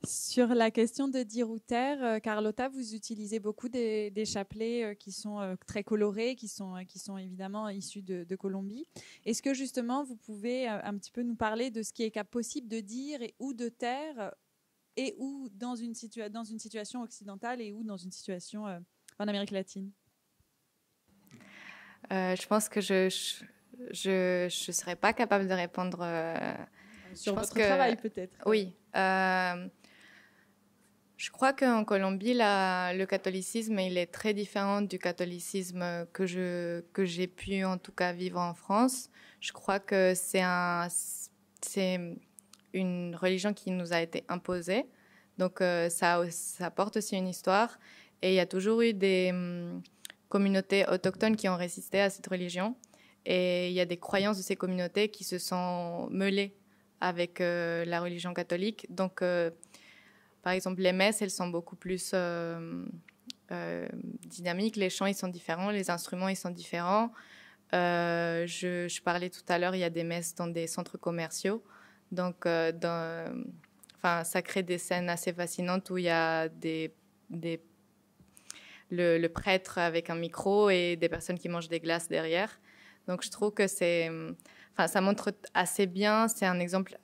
Sur la question de dire ou taire, Carlotta, vous utilisez beaucoup des chapelets qui sont très colorés, qui sont évidemment issus de Colombie. Est-ce que justement vous pouvez un petit peu nous parler de ce qui est possible de dire ou de taire, et ou dans une situation occidentale et ou dans une situation en Amérique latine? Je pense que je serais pas capable de répondre. Sur votre travail, peut-être. Oui. Je crois qu'en Colombie, le catholicisme, il est très différent du catholicisme que j'ai pu, en tout cas, vivre en France. Je crois que c'est une religion qui nous a été imposée. Donc, ça porte aussi une histoire. Et il y a toujours eu des communautés autochtones qui ont résisté à cette religion. Et il y a des croyances de ces communautés qui se sont mêlées avec la religion catholique. Donc, par exemple, les messes, elles sont beaucoup plus dynamiques. Les chants, ils sont différents. Les instruments, ils sont différents. Je parlais tout à l'heure, il y a des messes dans des centres commerciaux. Donc, ça crée des scènes assez fascinantes où il y a le prêtre avec un micro et des personnes qui mangent des glaces derrière. Donc, je trouve que ça montre assez bien, c'est un exemple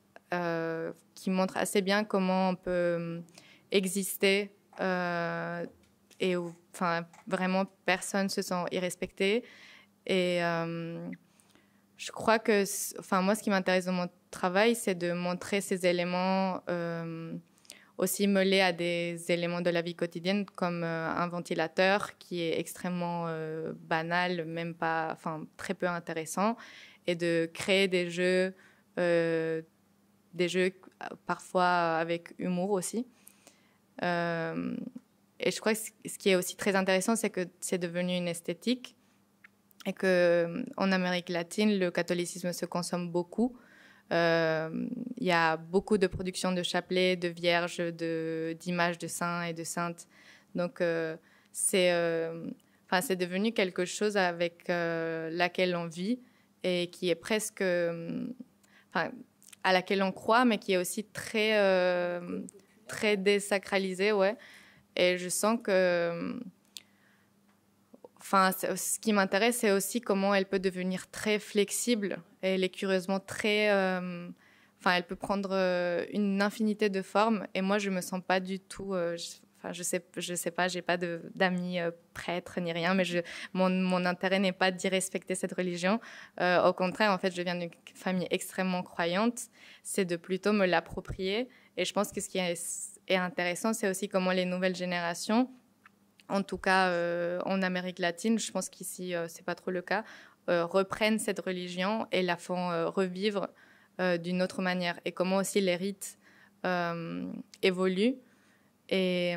qui montre assez bien comment on peut exister et où vraiment personne se sent irrespecté. Et je crois que, moi, ce qui m'intéresse dans mon travail, c'est de montrer ces éléments aussi mêlés à des éléments de la vie quotidienne, comme un ventilateur qui est extrêmement banal, même pas, très peu intéressant, et de créer des jeux parfois avec humour aussi. Et je crois que ce qui est aussi très intéressant, c'est que c'est devenu une esthétique et qu'en Amérique latine, le catholicisme se consomme beaucoup. Il y a beaucoup de productions de chapelets, de vierges, d'images de saints et de saintes. Donc, c'est devenu quelque chose avec laquelle on vit et qui est presque... à laquelle on croit, mais qui est aussi très désacralisée, ouais. Et je sens que... ce qui m'intéresse, c'est aussi comment elle peut devenir très flexible. Et elle est curieusement très... elle peut prendre une infinité de formes. Et moi, je me sens pas du tout... je sais pas, j'ai pas d'amis prêtres ni rien, mais mon intérêt n'est pas d'y respecter cette religion. Au contraire, en fait, je viens d'une famille extrêmement croyante. C'est de plutôt me l'approprier. Et je pense que ce qui est intéressant, c'est aussi comment les nouvelles générations, en tout cas en Amérique latine, je pense qu'ici, c'est pas trop le cas, reprennent cette religion et la font revivre d'une autre manière. Et comment aussi les rites évoluent. Et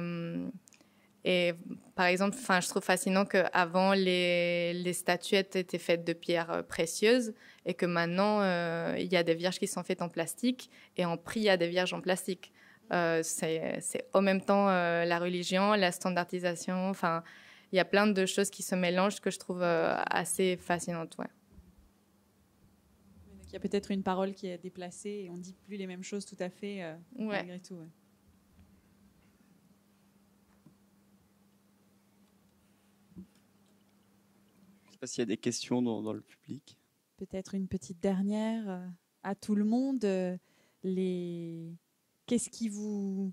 par exemple, je trouve fascinant qu'avant, les statuettes étaient faites de pierres précieuses et que maintenant, il y a des vierges qui sont faites en plastique et on prie à des vierges en plastique. C'est en même temps la religion, la standardisation. Il y a plein de choses qui se mélangent que je trouve assez fascinantes. Ouais. Donc, il y a peut-être une parole qui est déplacée et on ne dit plus les mêmes choses tout à fait malgré tout. Ouais. Je ne sais pas s'il y a des questions dans le public. Peut-être une petite dernière à tout le monde. Qu'est-ce qui vous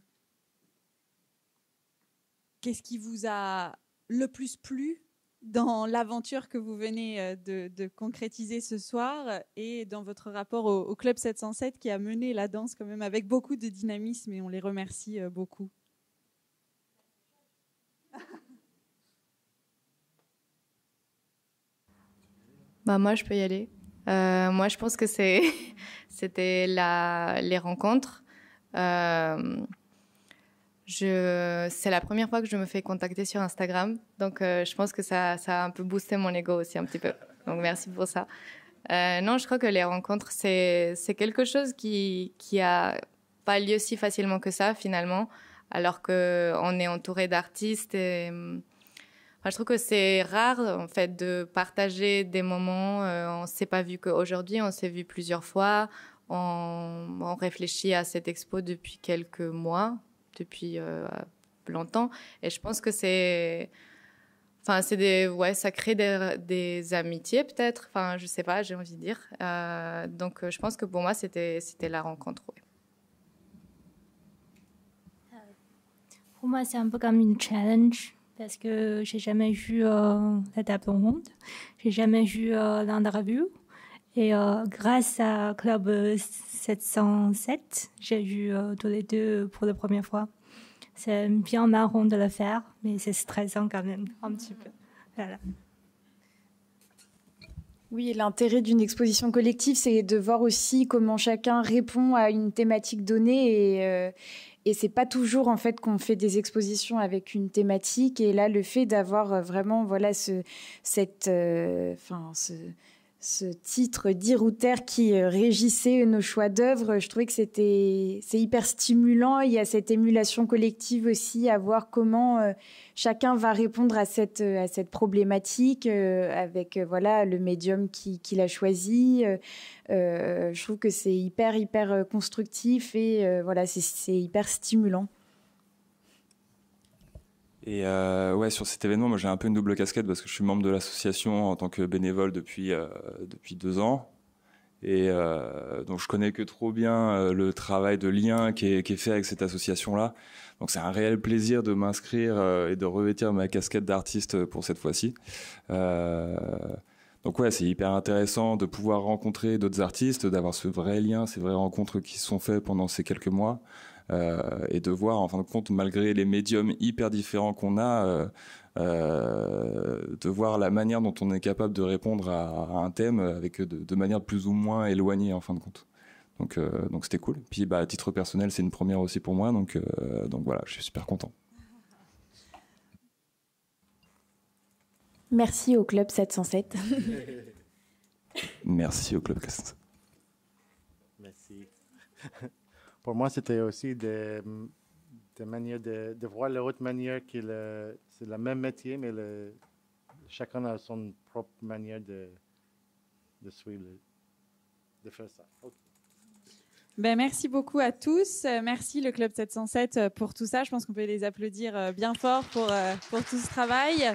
a le plus plu dans l'aventure que vous venez de concrétiser ce soir et dans votre rapport au Club 707 qui a mené la danse quand même avec beaucoup de dynamisme et on les remercie beaucoup. Moi, je peux y aller. Moi, je pense que c'était les rencontres. C'est la première fois que je me fais contacter sur Instagram, donc je pense que ça a un peu boosté mon ego aussi un petit peu. Donc merci pour ça. Non, je crois que les rencontres, c'est quelque chose qui a pas lieu si facilement que ça finalement, alors qu'on est entouré d'artistes et... je trouve que c'est rare en fait de partager des moments. On ne s'est pas vu qu'aujourd'hui, on s'est vu plusieurs fois. On réfléchit à cette expo depuis quelques mois, depuis longtemps. Et je pense que ça crée des amitiés peut-être. Je sais pas, j'ai envie de dire. Donc je pense que pour moi, c'était la rencontre. Ouais. Pour moi, c'est un peu comme une challenge. parce que j'ai jamais vu la table ronde, j'ai jamais vu l'interview. Et grâce à Club 707, j'ai vu tous les deux pour la première fois. C'est bien marrant de le faire, mais c'est stressant quand même, un petit peu. Voilà. Oui, et l'intérêt d'une exposition collective, c'est de voir aussi comment chacun répond à une thématique donnée. Et c'est pas toujours en fait qu'on fait des expositions avec une thématique. Et là, le fait d'avoir vraiment voilà ce titre d'Irouter qui régissait nos choix d'œuvres, je trouvais que c'est hyper stimulant. Il y a cette émulation collective aussi à voir comment chacun va répondre à cette problématique avec voilà le médium qu'il a choisi. Je trouve que c'est hyper constructif et voilà c'est hyper stimulant. Et ouais, sur cet événement, moi j'ai un peu une double casquette parce que je suis membre de l'association en tant que bénévole depuis 2 ans. Et donc je connais que trop bien le travail de lien qui est fait avec cette association-là. Donc c'est un réel plaisir de m'inscrire et de revêtir ma casquette d'artiste pour cette fois-ci. Donc ouais, c'est hyper intéressant de pouvoir rencontrer d'autres artistes, d'avoir ce vrai lien, ces vraies rencontres qui se sont faites pendant ces quelques mois. Et de voir, en fin de compte, malgré les médiums hyper différents qu'on a, de voir la manière dont on est capable de répondre à un thème avec de manière plus ou moins éloignée, en fin de compte. Donc c'était cool. Puis à titre personnel, c'est une première aussi pour moi, donc voilà, je suis super content. Merci au Club 707. Merci au Club 707. Merci. Pour moi, c'était aussi de manière de voir l'autre manière que c'est le même métier, mais chacun a son propre manière de suivre, de faire ça. Okay. Ben, merci beaucoup à tous. Merci le Club 707 pour tout ça. Je pense qu'on peut les applaudir bien fort pour tout ce travail.